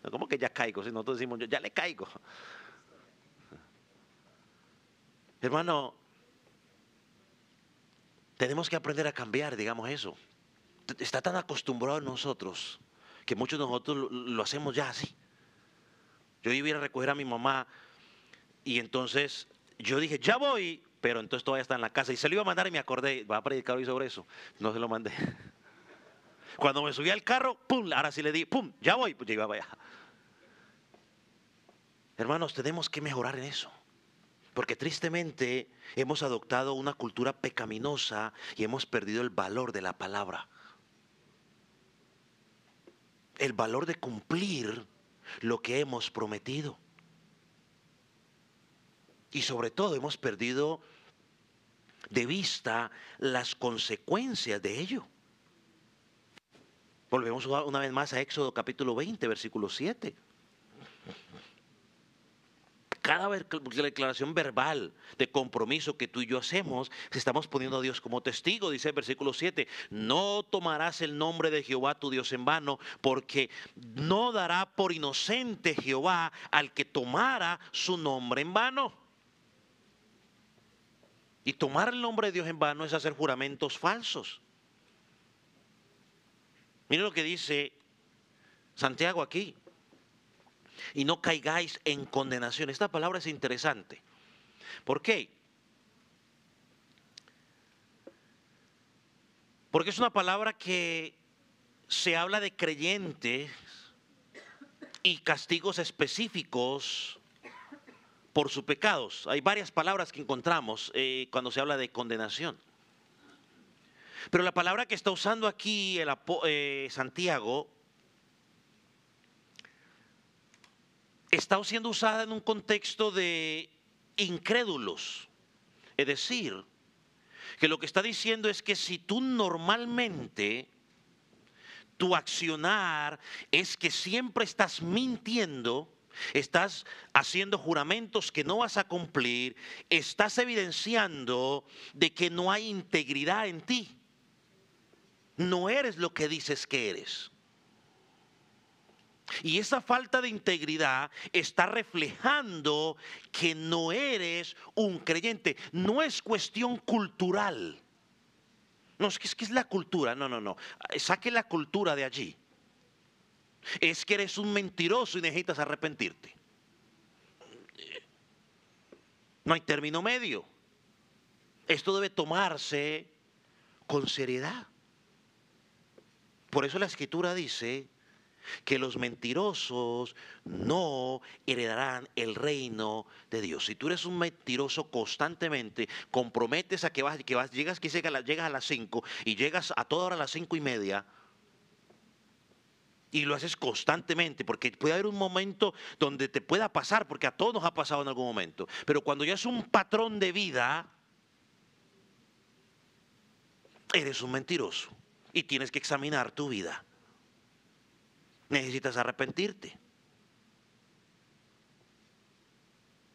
No, ¿cómo que ya caigo? Si nosotros decimos, yo ya le caigo. Hermano, tenemos que aprender a cambiar, digamos eso. Está tan acostumbrado a nosotros que muchos de nosotros lo hacemos ya así. Yo iba a ir a recoger a mi mamá y entonces yo dije, ya voy, pero entonces todavía está en la casa. Y se lo iba a mandar y me acordé, va a predicar hoy sobre eso. No se lo mandé. Cuando me subí al carro, pum, ahora sí le di, pum, ya voy, pues ya iba allá. Hermanos, tenemos que mejorar en eso. Porque tristemente hemos adoptado una cultura pecaminosa y hemos perdido el valor de la palabra. El valor de cumplir lo que hemos prometido. Y sobre todo hemos perdido de vista las consecuencias de ello. Volvemos una vez más a Éxodo capítulo 20, versículo 7. Cada declaración verbal de compromiso que tú y yo hacemos, estamos poniendo a Dios como testigo, dice el versículo 7, no tomarás el nombre de Jehová tu Dios en vano, porque no dará por inocente Jehová al que tomara su nombre en vano. Y tomar el nombre de Dios en vano es hacer juramentos falsos. Mire lo que dice Santiago aquí. Y no caigáis en condenación. Esta palabra es interesante. ¿Por qué? Porque es una palabra que se habla de creyentes y castigos específicos por sus pecados. Hay varias palabras que encontramos cuando se habla de condenación. Pero la palabra que está usando aquí Santiago está siendo usada en un contexto de incrédulos. Es decir, que lo que está diciendo es que si tú normalmente tu accionar es que siempre estás mintiendo, estás haciendo juramentos que no vas a cumplir, estás evidenciando de que no hay integridad en ti. No eres lo que dices que eres. Y esa falta de integridad está reflejando que no eres un creyente. No es cuestión cultural. No, es que es la cultura. No. Saque la cultura de allí. Es que eres un mentiroso y necesitas arrepentirte. No hay término medio. Esto debe tomarse con seriedad. Por eso la Escritura dice que los mentirosos no heredarán el reino de Dios. Si tú eres un mentiroso constantemente, comprometes a llegas a las 5 y llegas a toda hora a las 5:30 y lo haces constantemente, porque puede haber un momento donde te pueda pasar, porque a todos nos ha pasado en algún momento, pero cuando ya es un patrón de vida, eres un mentiroso y tienes que examinar tu vida. Necesitas arrepentirte.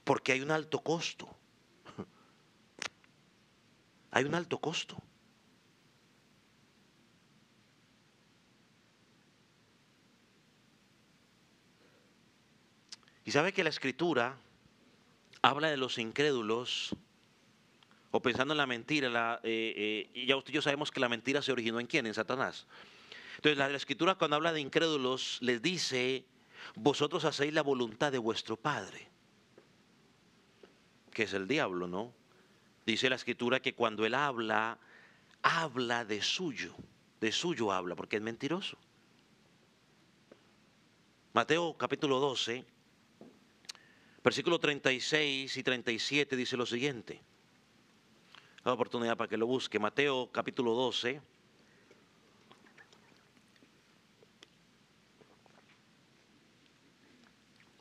Porque hay un alto costo. Hay un alto costo. Y sabe que la Escritura habla de los incrédulos, o pensando en la mentira, y ya usted y yo sabemos que la mentira se originó en ¿quién? En Satanás. Entonces la Escritura cuando habla de incrédulos les dice, vosotros hacéis la voluntad de vuestro Padre, que es el diablo, ¿no? Dice la Escritura que cuando él habla de suyo habla, porque es mentiroso. Mateo capítulo 12, versículos 36 y 37 dice lo siguiente. La oportunidad para que lo busque. Mateo capítulo 12.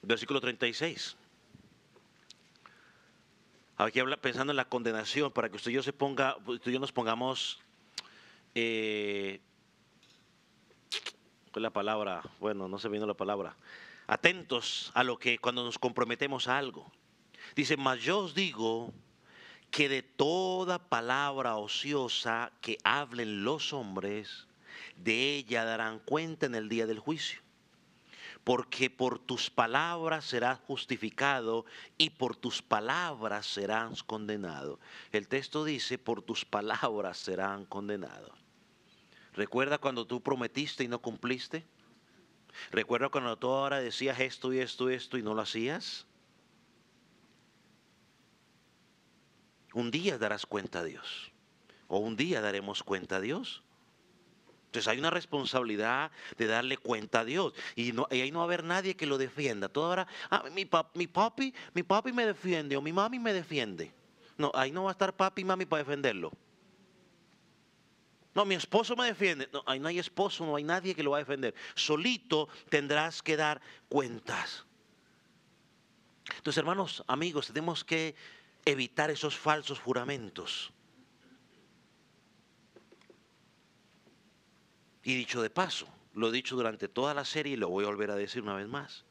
Versículo 36. Aquí habla pensando en la condenación, para que usted y yo nos pongamos, ¿cuál es la palabra? Bueno, no se vino la palabra. Atentos a lo que cuando nos comprometemos a algo. Dice, mas yo os digo que de toda palabra ociosa que hablen los hombres, de ella darán cuenta en el día del juicio. Porque por tus palabras serás justificado y por tus palabras serás condenado. El texto dice, por tus palabras serán condenados. ¿Recuerda cuando tú prometiste y no cumpliste? ¿Recuerda cuando tú ahora decías esto y esto y esto y no lo hacías? Un día darás cuenta a Dios. O un día daremos cuenta a Dios. Entonces hay una responsabilidad de darle cuenta a Dios. Y ahí no va a haber nadie que lo defienda. Todo ahora, mi papi me defiende o mi mami me defiende. No, ahí no va a estar papi y mami para defenderlo. No, mi esposo me defiende. No, ahí no hay esposo, no hay nadie que lo va a defender. Solito tendrás que dar cuentas. Entonces, hermanos, amigos, tenemos que evitar esos falsos juramentos. Y dicho de paso, lo he dicho durante toda la serie y lo voy a volver a decir una vez más.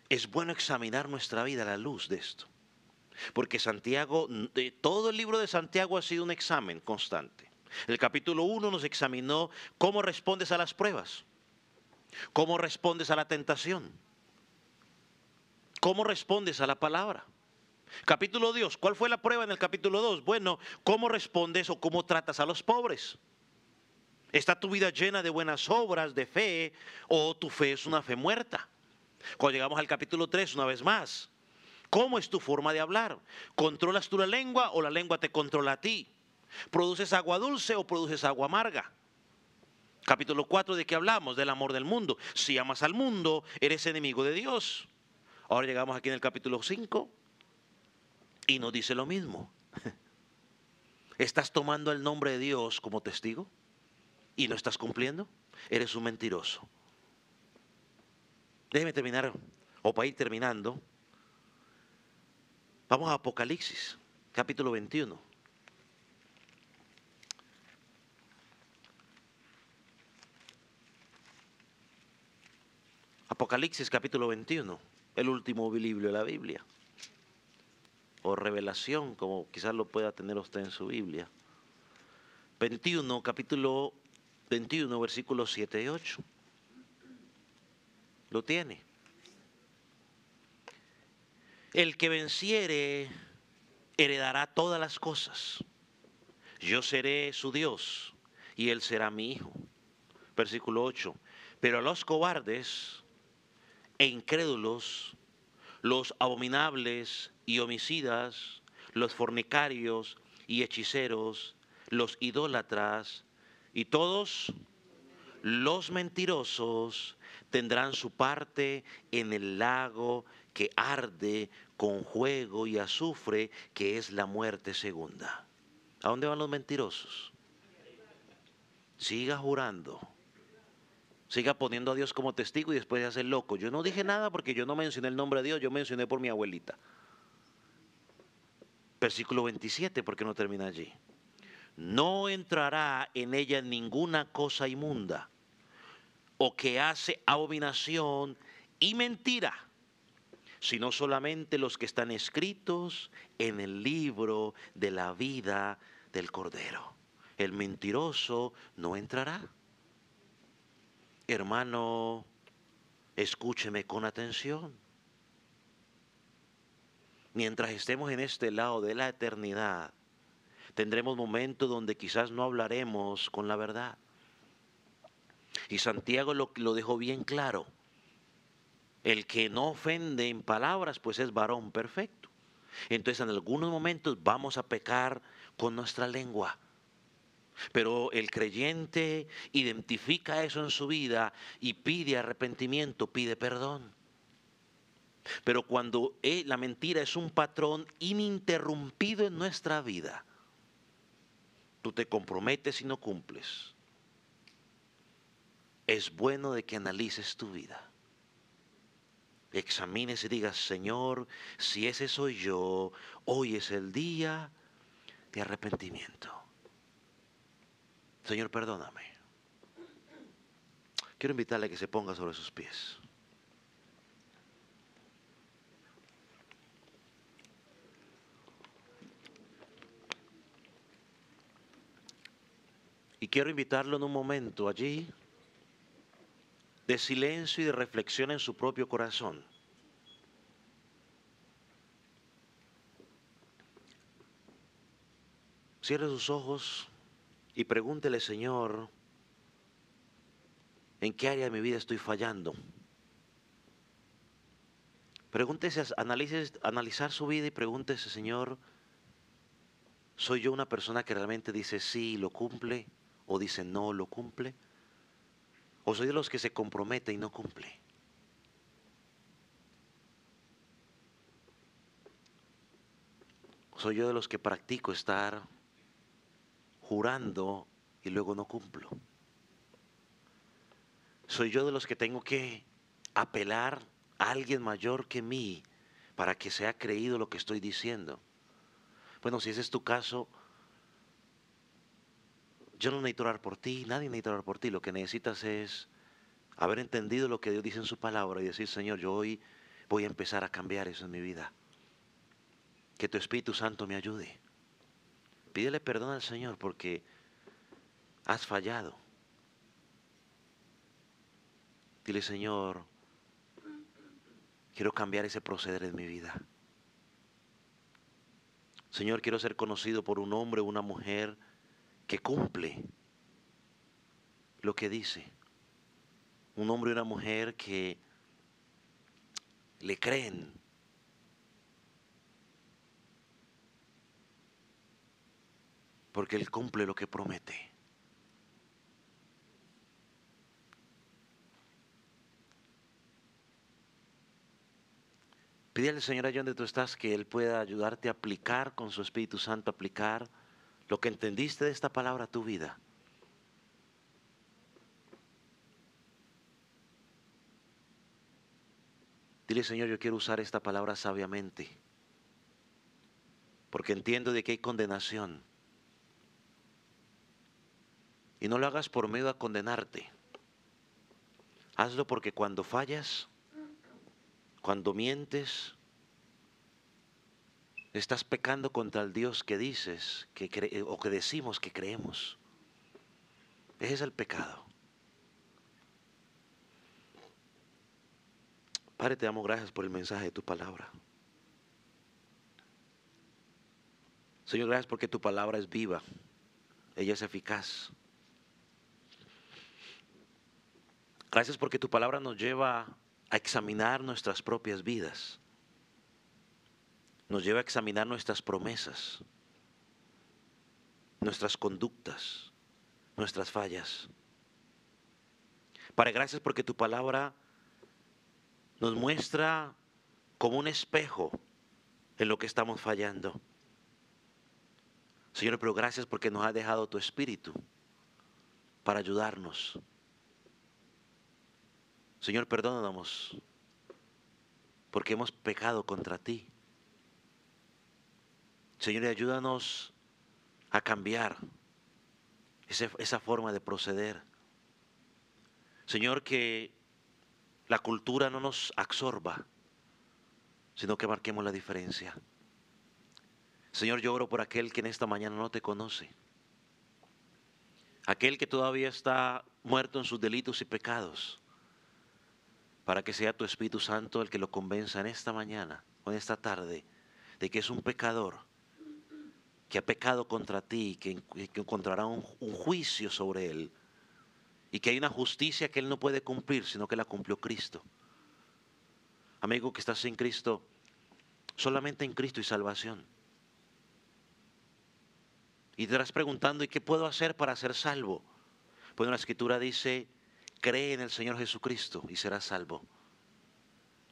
Es bueno examinar nuestra vida a la luz de esto. Porque Santiago, todo el libro de Santiago ha sido un examen constante. El capítulo 1 nos examinó cómo respondes a las pruebas, cómo respondes a la tentación, cómo respondes a la palabra. Capítulo 2, ¿cuál fue la prueba en el capítulo 2? Bueno, ¿cómo respondes o cómo tratas a los pobres? ¿Está tu vida llena de buenas obras, de fe, o tu fe es una fe muerta? Cuando llegamos al capítulo 3, una vez más, ¿cómo es tu forma de hablar? ¿Controlas tú la lengua o la lengua te controla a ti? ¿Produces agua dulce o produces agua amarga? Capítulo 4, ¿de qué hablamos? Del amor del mundo. Si amas al mundo, eres enemigo de Dios. Ahora llegamos aquí en el capítulo 5 y nos dice lo mismo. ¿Estás tomando el nombre de Dios como testigo y no estás cumpliendo? Eres un mentiroso. Déjeme terminar, o para ir terminando. Vamos a Apocalipsis, capítulo 21. Apocalipsis, capítulo 21, el último libro de la Biblia. O revelación, como quizás lo pueda tener usted en su Biblia. 21, capítulo 21, versículos 7 y 8. Lo tiene. El que venciere heredará todas las cosas. Yo seré su Dios y él será mi hijo. Versículo 8. Pero a los cobardes e incrédulos, los abominables y homicidas, los fornicarios y hechiceros, los idólatras y todos los mentirosos tendrán su parte en el lago que arde con fuego y azufre, que es la muerte segunda. ¿A dónde van los mentirosos? Siga jurando. Siga poniendo a Dios como testigo y después se hace loco. Yo no dije nada porque yo no mencioné el nombre de Dios, yo mencioné por mi abuelita. Versículo 27, ¿por qué no termina allí? No entrará en ella ninguna cosa inmunda o que hace abominación y mentira, sino solamente los que están escritos en el libro de la vida del Cordero. El mentiroso no entrará. Hermano, escúcheme con atención. Mientras estemos en este lado de la eternidad, tendremos momentos donde quizás no hablaremos con la verdad. Y Santiago lo dejó bien claro. El que no ofende en palabras, pues es varón perfecto. Entonces en algunos momentos vamos a pecar con nuestra lengua. Pero el creyente identifica eso en su vida y pide arrepentimiento, pide perdón. Pero cuando la mentira es un patrón ininterrumpido en nuestra vida, tú te comprometes y no cumples. Es bueno de que analices tu vida. Examines y digas, Señor, si ese soy yo, hoy es el día de arrepentimiento. Señor, perdóname. Quiero invitarle a que se ponga sobre sus pies. Y quiero invitarlo en un momento allí de silencio y de reflexión en su propio corazón. Cierre sus ojos y pregúntele, Señor, ¿en qué área de mi vida estoy fallando? Pregúntese, analizar su vida y pregúntese, Señor, ¿Soy yo una persona que realmente dice sí y lo cumple? ¿O dice no, lo cumple? ¿O soy de los que se compromete y no cumple? ¿Soy yo de los que practico estar jurando y luego no cumplo? ¿Soy yo de los que tengo que apelar a alguien mayor que mí para que sea creído lo que estoy diciendo? Bueno, si ese es tu caso, yo no necesito orar por ti, nadie necesita orar por ti. Lo que necesitas es haber entendido lo que Dios dice en su palabra y decir, Señor, yo hoy voy a empezar a cambiar eso en mi vida. Que tu Espíritu Santo me ayude. Pídele perdón al Señor porque has fallado. Dile, Señor, quiero cambiar ese proceder en mi vida. Señor, quiero ser conocido por un hombre o una mujer que cumple lo que dice. Un hombre y una mujer que le creen. Porque Él cumple lo que promete. Pídele al Señor allá donde tú estás que Él pueda ayudarte a aplicar con su Espíritu Santo, aplicar lo que entendiste de esta palabra a tu vida. Dile, Señor, yo quiero usar esta palabra sabiamente, porque entiendo de que hay condenación. Y no lo hagas por miedo a condenarte. Hazlo porque cuando fallas, cuando mientes, estás pecando contra el Dios que dices o que decimos que creemos. Ese es el pecado. Padre, te damos gracias por el mensaje de tu palabra. Señor, gracias porque tu palabra es viva. Ella es eficaz. Gracias porque tu palabra nos lleva a examinar nuestras propias vidas. Nos lleva a examinar nuestras promesas, nuestras conductas, nuestras fallas. Padre, gracias porque tu palabra nos muestra como un espejo en lo que estamos fallando. Señor, pero gracias porque nos has dejado tu Espíritu para ayudarnos. Señor, perdónanos porque hemos pecado contra ti. Señor, y ayúdanos a cambiar esa forma de proceder. Señor, que la cultura no nos absorba, sino que marquemos la diferencia. Señor, yo oro por aquel que en esta mañana no te conoce. Aquel que todavía está muerto en sus delitos y pecados. Para que sea tu Espíritu Santo el que lo convenza en esta mañana o en esta tarde de que es un pecador, que ha pecado contra ti, que encontrará un juicio sobre él y que hay una justicia que él no puede cumplir, sino que la cumplió Cristo. Amigo que estás en Cristo, solamente en Cristo hay salvación. Y te estarás preguntando, ¿y qué puedo hacer para ser salvo? Pues la Escritura dice, cree en el Señor Jesucristo y serás salvo.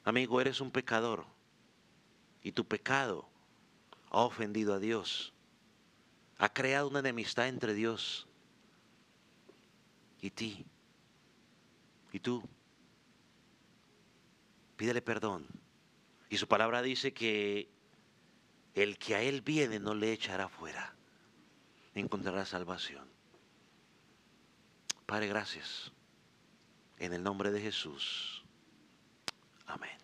Amigo, eres un pecador y tu pecado ha ofendido a Dios. Ha creado una enemistad entre Dios y ti. Y tú. Pídele perdón. Y su palabra dice que el que a Él viene no le echará fuera. Encontrará salvación. Padre, gracias. En el nombre de Jesús. Amén.